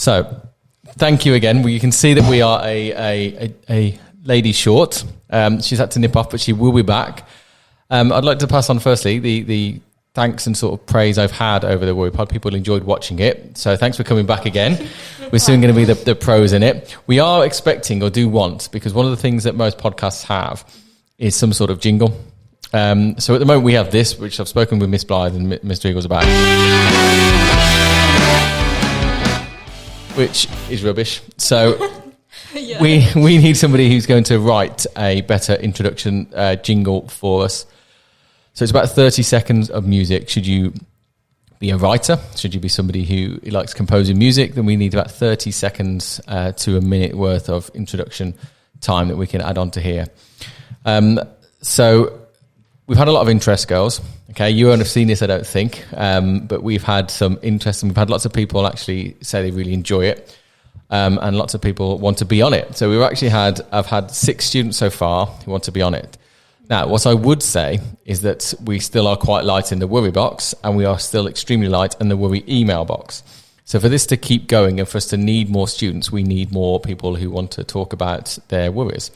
So, thank you again. You can see that we are a lady short. She's had to nip off, but she will be back. I'd like to pass on firstly the thanks and sort of praise I've had over the Worry Pod. People enjoyed watching it. So thanks for coming back again. We're soon going to be the pros in it. We are expecting or do want, because one of the things that most podcasts have is some sort of jingle. So at the moment we have this, which I've spoken with Miss Blythe and Mr. Eagles about, which is rubbish. So yeah. we need somebody who's going to write a better introduction jingle for us. So it's about 30 seconds of music. Should you be a writer, should you be somebody who likes composing music, then we need about 30 seconds to a minute worth of introduction time that we can add on to here. So we've had a lot of interest, girls. Okay, you won't have seen this, I don't think, but we've had some interest, and we've had lots of people actually say they really enjoy it, and lots of people want to be on it. So I've had 6 students so far who want to be on it. Now, what I would say is that we still are quite light in the worry box, and we are still extremely light in the worry email box. So for this to keep going and for us to need more students, we need more people who want to talk about their worries.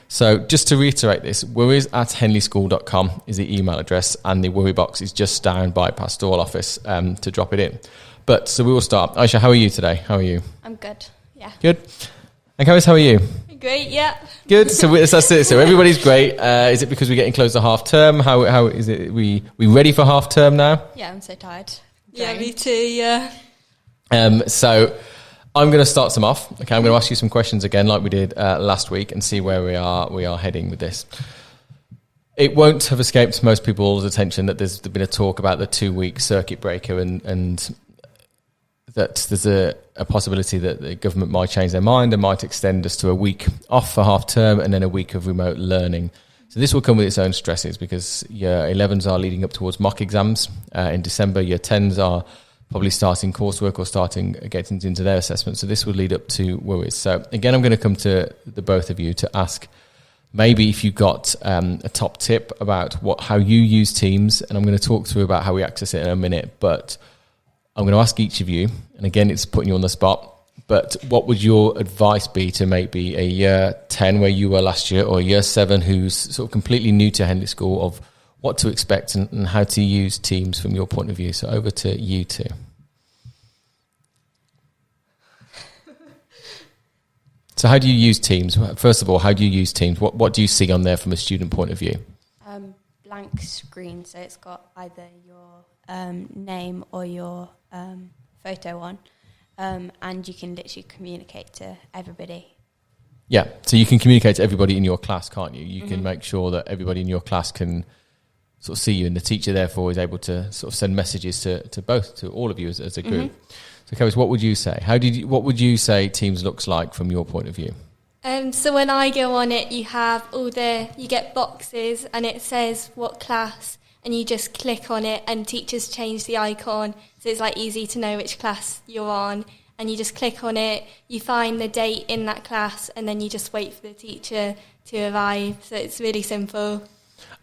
So just to reiterate this, worries@henleyschool.com is the email address, and the worry box is just down by pastoral office to drop it in. But so we will start. Aisha, how are you today? How are you? I'm good, yeah. Good? And Caris, how are you? Great, yeah. Good. So that's it. So everybody's great. Is it because we're getting close to half term? How is it? We ready for half term now? Yeah, I'm so tired. Yeah, me too. Yeah. So I'm going to start some off. Okay, I'm going to ask you some questions again, like we did last week, and see where we are heading with this. It won't have escaped most people's attention that there's been a talk about the 2-week circuit breaker, and that there's a possibility that the government might change their mind and might extend us to a week off for half term and then a week of remote learning. So this will come with its own stresses, because year 11s are leading up towards mock exams in December. Year 10s are probably starting coursework or getting into their assessment. So this will lead up to worries. So again, I'm going to come to the both of you to ask maybe if you've got a top tip about how you use Teams, and I'm going to talk through about how we access it in a minute, but I'm going to ask each of you, and again, it's putting you on the spot, but what would your advice be to maybe a year 10 where you were last year, or a year 7 who's sort of completely new to Henley School, of what to expect and how to use Teams from your point of view? So over to you two. So how do you use Teams? First of all, how do you use Teams? What do you see on there from a student point of view? Blank screen, so it's got either your name or your photo on, and you can literally communicate to everybody. Yeah, so you can communicate to everybody in your class, can't you? You can make sure that everybody in your class can sort of see you, and the teacher therefore is able to sort of send messages to all of you as a group. So Caris, what would you say? What would you say Teams looks like from your point of view? So when I go on it, you get boxes and it says what class, and you just click on it, and teachers change the icon, so it's like easy to know which class you're on, and you just click on it, you find the date in that class, and then you just wait for the teacher to arrive. So it's really simple.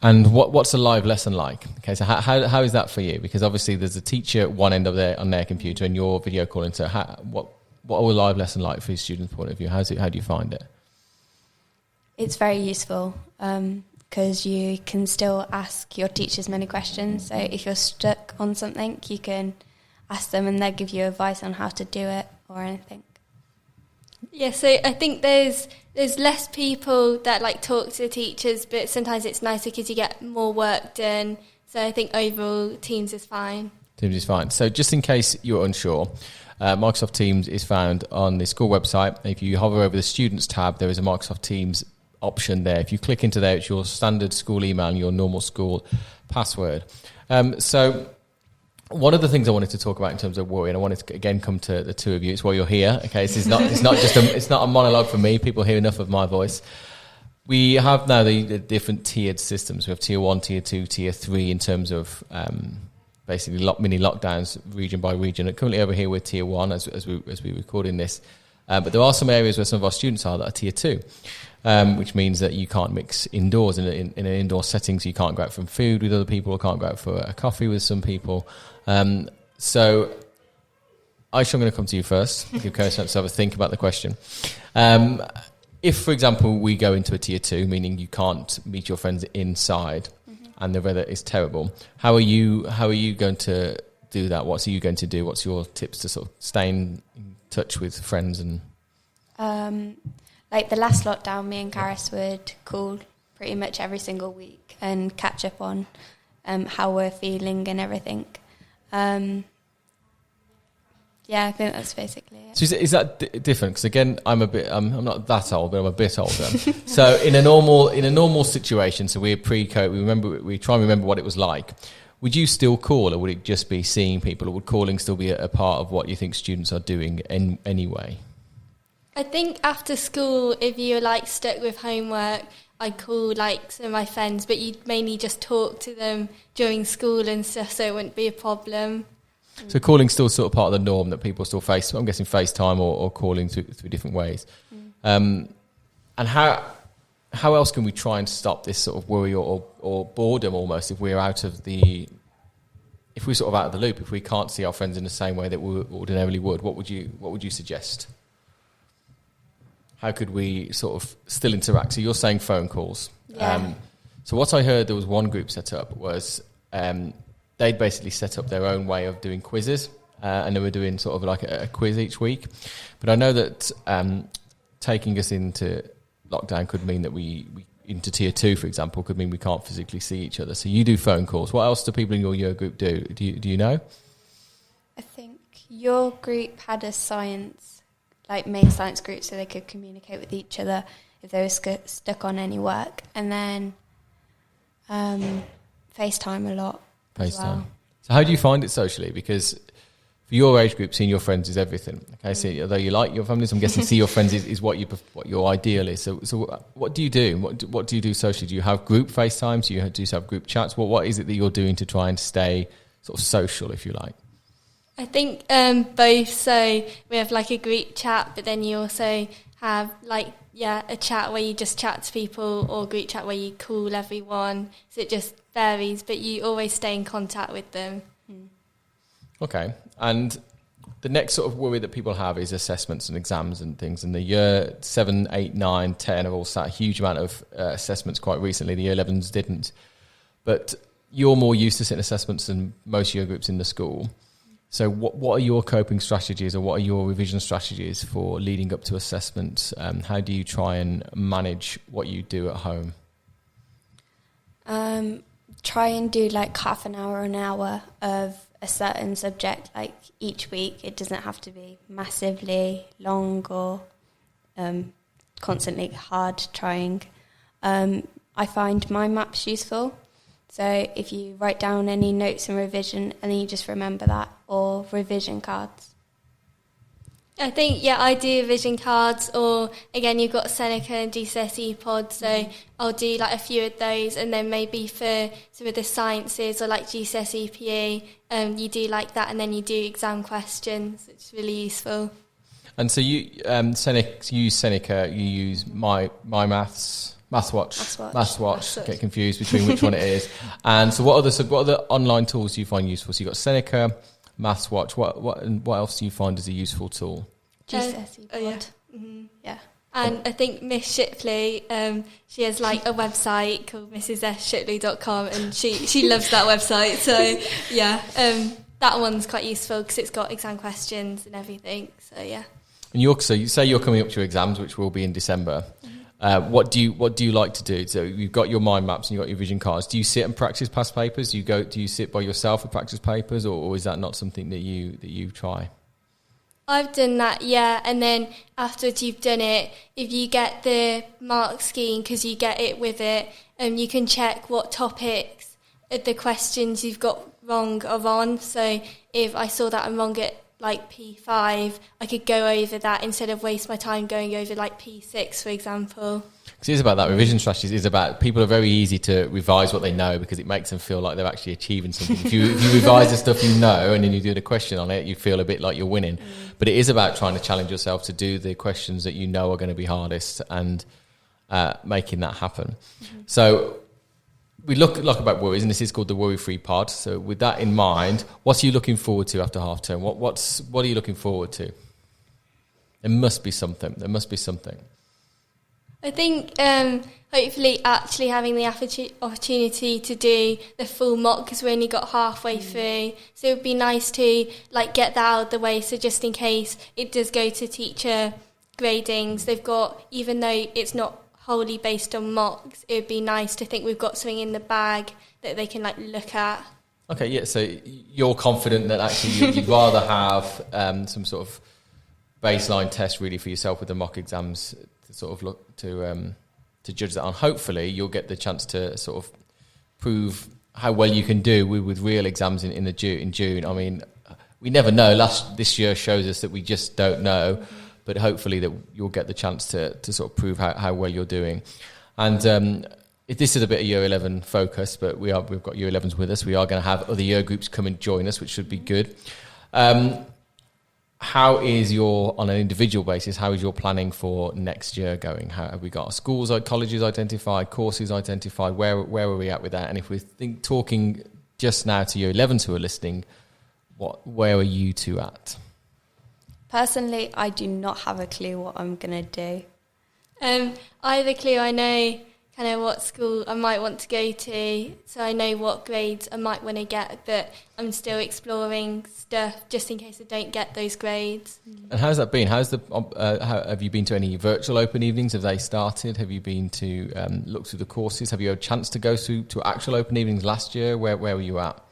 And what's a live lesson like? Okay, so how is that for you? Because obviously there's a teacher at one end of on their computer, and you're video calling. So what are a live lesson like for your students' point of view? How do you find it? It's very useful because you can still ask your teachers many questions. So if you're stuck on something, you can ask them, and they'll give you advice on how to do it or anything. Yeah, so I think there's less people that talk to the teachers, but sometimes it's nicer because you get more work done. So I think overall Teams is fine. Teams is fine. So just in case you're unsure, Microsoft Teams is found on the school website. If you hover over the Students tab, there is a Microsoft Teams option there. If you click into there, it's your standard school email and your normal school password. So one of the things I wanted to talk about in terms of worry, and I wanted to again come to the two of you. It's why you're here. Okay, it's not a monologue for me. People hear enough of my voice. We have now the different tiered systems. We have tier 1, tier 2, tier 3 in terms of basically mini lockdowns region by region. And currently over here we're tier 1 as we record in this. But there are some areas where some of our students are that are tier 2. Which means that you can't mix indoors in an indoor setting, so you can't go out for food with other people, or can't go out for a coffee with some people. So Aisha, I'm going to come to you first. Give Caris time to have a think about the question. If, for example, we go into a tier 2, meaning you can't meet your friends inside, and the weather is terrible, how are you going to do that? What are you going to do? What's your tips to sort of stay in touch with friends? And like the last lockdown, me and Caris would call pretty much every single week and catch up on how we're feeling and everything. Yeah, I think that's basically it. So is that different? Because again, I'm not that old, but I'm a bit older. So in a normal situation, so we're pre-COVID, we try and remember what it was like. Would you still call, or would it just be seeing people, or would calling still be a part of what you think students are doing anyway? I think after school, if you're like stuck with homework, I'd call like some of my friends, but you'd mainly just talk to them during school and stuff, so it wouldn't be a problem. So calling's still sort of part of the norm that people still face. I'm guessing FaceTime or calling through different ways. And how else can we try and stop this sort of worry or boredom almost if we're sort of out of the loop, if we can't see our friends in the same way that we ordinarily would? What would you suggest? How could we sort of still interact? So you're saying phone calls. Yeah. So what I heard, there was one group set up was they'd basically set up their own way of doing quizzes, and they were doing sort of like a quiz each week. But I know that taking us into lockdown could mean that we into tier 2, for example, could mean we can't physically see each other. So you do phone calls. What else do people in your year group do? Do you know? I think your group had a main science group, so they could communicate with each other if they were stuck on any work. And then FaceTime a lot. FaceTime. Well. So how do you find it socially? Because for your age group, seeing your friends is everything. Okay, so although you like your families, I'm guessing see your friends is what your ideal is. So what do you do? What do you do socially? Do you have group FaceTimes? Do you have group chats? What is it that you're doing to try and stay sort of social, if you like? I think both. So we have like a group chat, but then you also have a chat where you just chat to people, or group chat where you call everyone. So it just varies, but you always stay in contact with them. Okay. And the next sort of worry that people have is assessments and exams and things. And the year 7, 8, 9, 10 have all sat a huge amount of assessments quite recently. The year 11s didn't. But you're more used to sitting assessments than most year groups in the school. So what are your coping strategies, or what are your revision strategies for leading up to assessments? How do you try and manage what you do at home? Try and do like half an hour, an hour of a certain subject, like each week. It doesn't have to be massively long or constantly hard trying. I find mind maps useful. So if you write down any notes and revision, and then you just remember that, or revision cards. I think, I do revision cards, or again, you've got Seneca and GCSE pods, so I'll do like a few of those, and then maybe for some of the sciences or like GCSE PE, you do like that, and then you do exam questions, which is really useful. And so you use Seneca, you use my Maths. Mathswatch. Get confused between which one it is. And so what other online tools do you find useful? So you've got Seneca, Mathswatch. What else do you find as a useful tool? GCSE pod. Yeah. Mm-hmm. Yeah. And I think Miss Shipley, she has like a website called mrsshipley.com, and she loves that website. So that one's quite useful because it's got exam questions and everything. So yeah. And you say you're coming up to your exams, which will be in December. What do you like to do? So you've got your mind maps and you've got your vision cards. Do you sit and practice past papers? Do you sit by yourself and practice papers, or is that not something that you try? I've done that, yeah. And then afterwards you've done it, if you get the mark scheme, because you get it with it, you can check what topics the questions you've got wrong are on. So if I saw that I'm wrong at like P5, I could go over that instead of waste my time going over like P6, for example. Because it's about that revision strategies. It's about people are very easy to revise what they know because it makes them feel like they're actually achieving something. If you revise the stuff you know and then you do the question on it, you feel a bit like you're winning. But it is about trying to challenge yourself to do the questions that you know are going to be hardest and making that happen. So we look about worries, and this is called the Worry-Free Pod. So with that in mind, what are you looking forward to after half term? What are you looking forward to? There must be something. I think hopefully actually having the opportunity to do the full mock, because we only got halfway through. So it would be nice to get that out of the way. So just in case it does go to teacher gradings, they've got, even though it's not wholly based on mocks, it would be nice to think we've got something in the bag that they can look at. Okay, yeah. So you're confident that actually you'd rather have some sort of baseline test really for yourself with the mock exams to sort of look to judge that on. Hopefully you'll get the chance to sort of prove how well you can do with real exams in June. I mean, we never know. This year shows us that we just don't know, but hopefully that you'll get the chance to sort of prove how well you're doing. And this is a bit of Year 11 focus, but we've got Year 11s with us. We are going to have other year groups come and join us, which should be good. How is on an individual basis, how is your planning for next year going? How have we got schools, colleges identified, courses identified? Where are we at with that? And if we're talking just now to Year 11s who are listening, where are you two at? Personally, I do not have a clue what I'm going to do. I have a clue. I know kind of what school I might want to go to, so I know what grades I might want to get, but I'm still exploring stuff just in case I don't get those grades. And how's that been? Have you been to any virtual open evenings? Have they started? Have you been to look through the courses? Have you had a chance to go through to actual open evenings last year? Where were you at?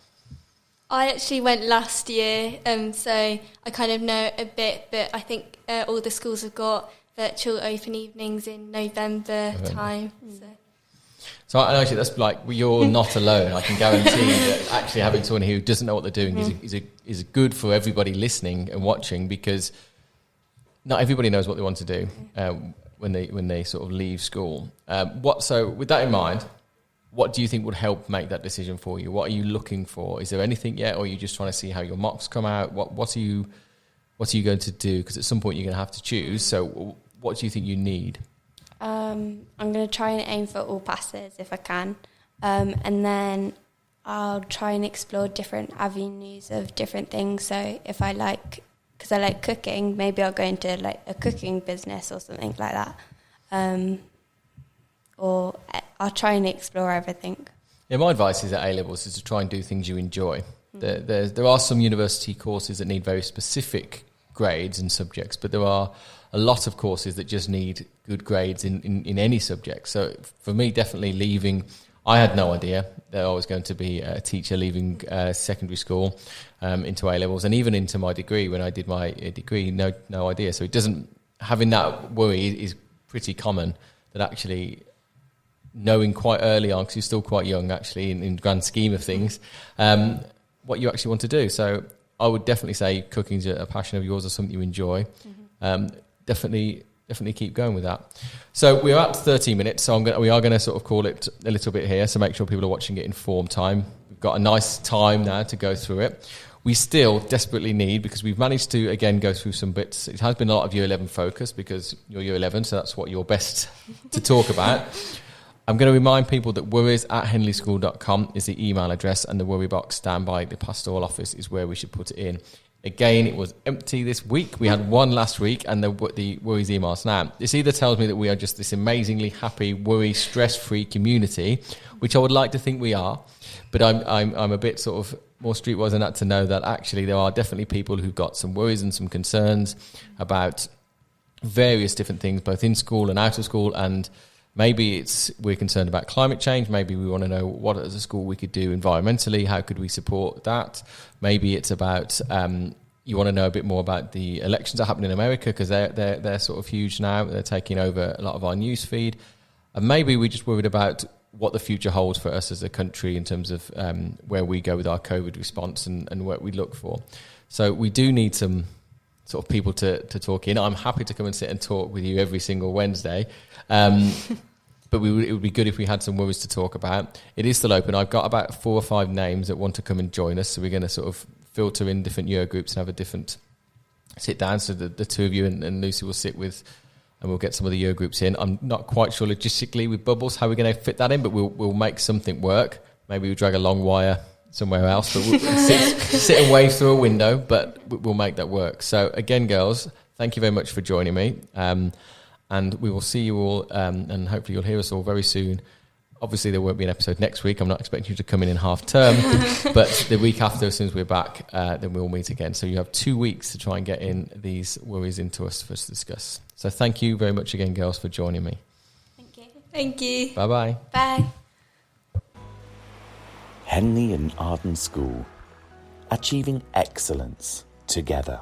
I actually went last year, so I kind of know a bit, but I think all the schools have got virtual open evenings in November time. So actually, that's you're not alone. I can guarantee that actually having someone who doesn't know what they're doing is good for everybody listening and watching, because not everybody knows what they want to do when they sort of leave school. So with that in mind, what do you think would help make that decision for you? What are you looking for? Is there anything yet, or are you just trying to see how your mocks come out? What are you going to do? Because at some point you're going to have to choose. So what do you think you need? I'm going to try and aim for all passes if I can. And then I'll try and explore different avenues of different things. So if because I like cooking, maybe I'll go into a cooking business or something like that. Or I'll try and explore everything. Yeah, my advice is at A-levels is to try and do things you enjoy. There are some university courses that need very specific grades and subjects, but there are a lot of courses that just need good grades in any subject. So for me, definitely leaving, I had no idea that I was going to be a teacher leaving secondary school into A-levels, and even into my degree. When I did my degree, no idea. So having that worry is pretty common, that actually knowing quite early on, because you're still quite young actually in the grand scheme of things, what you actually want to do. So I would definitely say cooking's a passion of yours or something you enjoy. Definitely keep going with that. So we're at 30 minutes, so we are going to sort of call it a little bit here, so make sure people are watching it in form time. We've got a nice time now to go through it. We still desperately need, because we've managed to, again, go through some bits. It has been a lot of Year 11 focus because you're Year 11, so that's what you're best to talk about. I'm going to remind people that worries@henleyschool.com is the email address, and the worry box down by the pastoral office is where we should put it in. Again, it was empty this week. We had one last week, and the worries emails. Now, this either tells me that we are just this amazingly happy, worry, stress-free community, which I would like to think we are, but I'm a bit sort of more streetwise than that to know that actually there are definitely people who've got some worries and some concerns about various different things, both in school and out of school, and maybe we're concerned about climate change. Maybe we want to know what as a school we could do environmentally. How could we support that? Maybe it's about you want to know a bit more about the elections that happen in America, because they're sort of huge now. They're taking over a lot of our news feed. And maybe we're just worried about what the future holds for us as a country in terms of where we go with our COVID response and what we look for. So we do need some sort of people to talk in. I'm happy to come and sit and talk with you every single Wednesday. But it would be good if we had some worries to talk about. It is still open. I've got about 4 or 5 names that want to come and join us. So we're going to sort of filter in different year groups and have a different sit down. So the two of you and Lucy will sit with and we'll get some of the year groups in. I'm not quite sure logistically with bubbles how we're going to fit that in, but we'll make something work. Maybe we'll drag a long wire somewhere else, but we'll sit and wave through a window, but we'll make that work. So again, girls, thank you very much for joining me. And we will see you all, and hopefully you'll hear us all very soon. Obviously, there won't be an episode next week. I'm not expecting you to come in half term, but the week after, as soon as we're back, then we'll meet again. So you have 2 weeks to try and get in these worries into us for us to discuss. So thank you very much again, girls, for joining me. Thank you. Thank you. Bye-bye. Bye. Henley-in-Arden School, achieving excellence together.